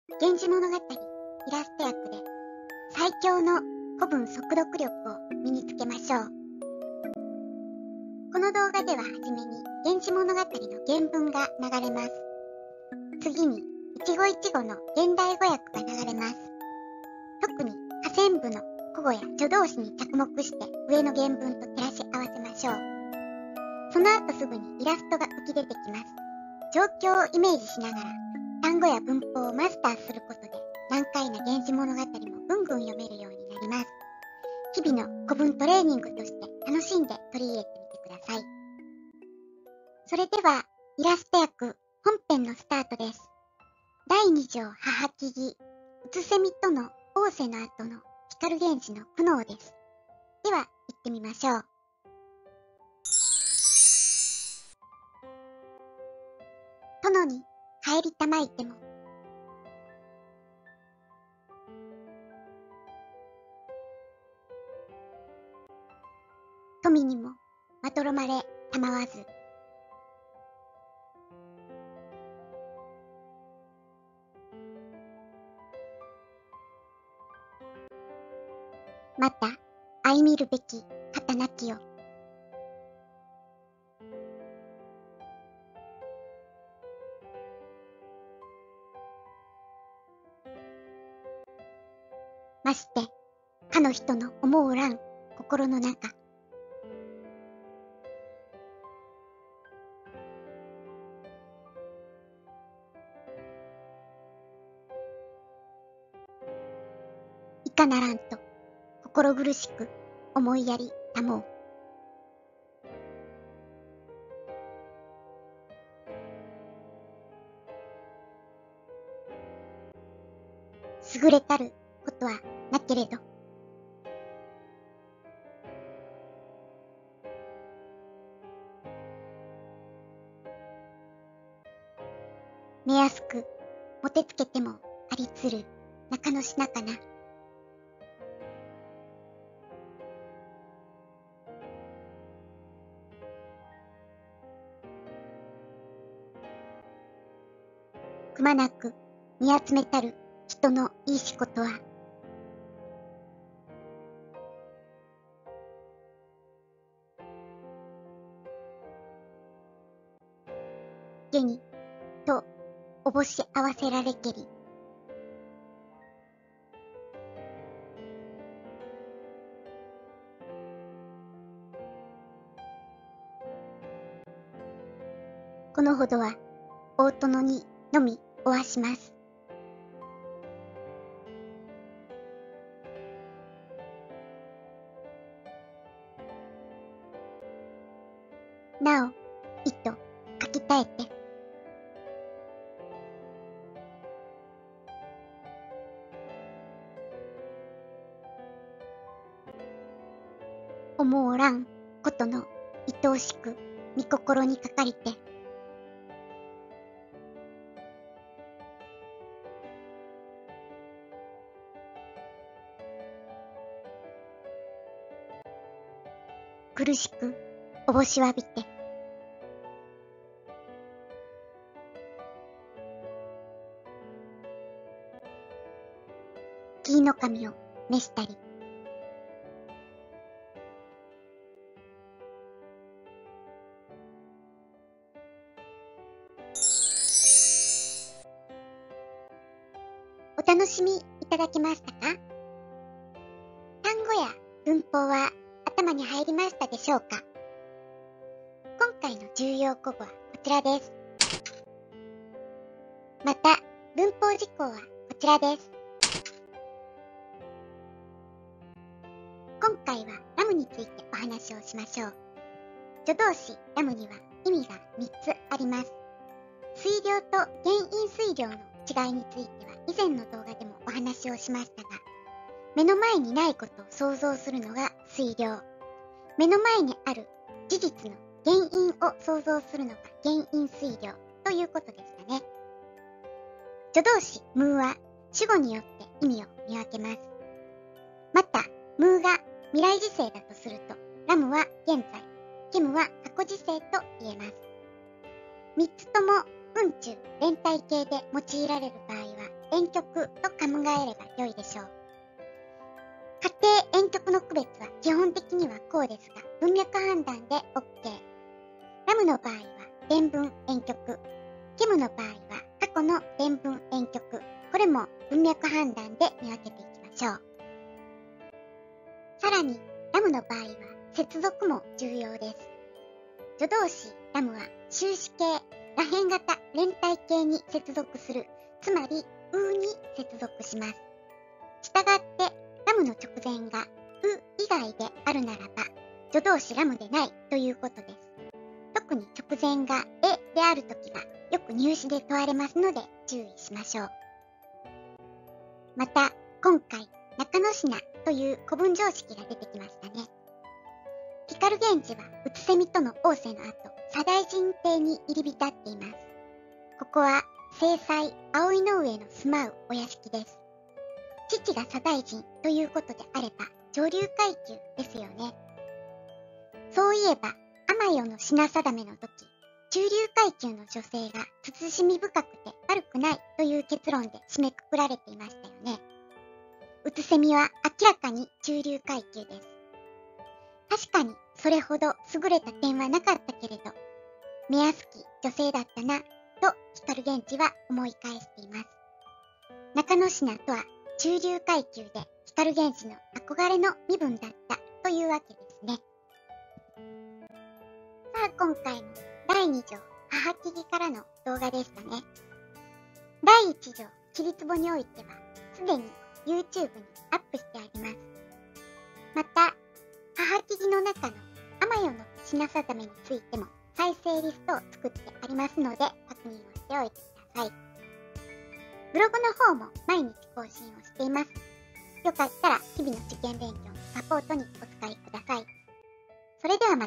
源氏物語イラスト役で最強の古文速読力を身につけましょう。この動画でははじめに源氏物語の原文が流れます。次に一語一語の現代語訳が流れます。特に下線部の古語や助動詞に着目して上の原文と照らし合わせましょう。その後すぐにイラストが浮き出てきます。状況をイメージしながら単語や文法をマスターすることで難解な源氏物語もぐんぐん読めるようになります。日々の古文トレーニングとして楽しんで取り入れてみてください。それではイラスト訳本編のスタートです。第2条母木木、うつせみとの仰せの後の光源氏の苦悩です。では行ってみましょう。殿に帰りたまいても富にもまとろまれたまわずまた相見るべき方なきよ。ましてかの人の思うらん心の中、いかならんと心苦しく思いやりたもう。優れたることはなけれど、目安くもてつけてもありつる中のしなかな。くまなく見集めたる人のいいしことは、げにとおぼし合わせられけり。このほどは大殿にのみおわします。なお意と書きたえて、思うらんことの愛おしく御心にかかりて、苦しくおぼしわびて、紀伊の神を召したり、お楽しみいただけましたか？単語や文法は頭に入りましたでしょうか？今回の重要古語はこちらです。また文法事項はこちらです。今回はラムについてお話をしましょう。助動詞ラムには意味が3つあります。水量と原因水量の違いについては以前の動画でもお話をしましたが、目の前にないことを想像するのが水量、目の前にある事実の原因を想像するのが原因水量ということでしたね。助動詞ムーは主語によって意味を見分けます。またムーが未来時世だとすると、ラムは現在、ケムは過去時世と言えます。3つとも文中連体形で用いられる場合は遠極と考えれば良いでしょう。家庭遠極の区別は基本的にはこうですが、文脈判断で OK。ラムの場合は伝文遠極。ケムの場合は過去の伝文遠極。これも文脈判断で見分けていきましょう。さらに、ラムの場合は接続も重要です。助動詞ラムは終止形、らへん型連体形に接続する、つまり、に接続します。したがって、ラムの直前が以外であるならば、助動詞ラムでないということです。特に直前がであるときは、よく入試で問われますので注意しましょう。また、今回、中之品という古文常識が出てきましたね。光源氏は、うつせみとの逢瀬の後、左大臣邸に入り浸っています。ここは、正妻、葵の上の住まうお屋敷です。父が左大臣ということであれば、上流階級ですよね。そういえば、天代の品定めの時、中流階級の女性が慎み深くて悪くないという結論で締めくくられていましたよね。うつせみは明らかに中流階級です。確かにそれほど優れた点はなかったけれど、目安き女性だったな、と光源氏は思い返しています。中之品とは中流階級で光源氏の憧れの身分だったというわけですね。さあ今回も第2条母木木からの動画でしたね。第1条ちりつぼにおいてはすでに YouTube にアップしてあります。また母木木の中の天代の品定めについても再生リストを作ってありますので確認をしておいてください。ブログの方も毎日更新をしています。よかったら日々の受験勉強のサポートにお使いください。それではまた。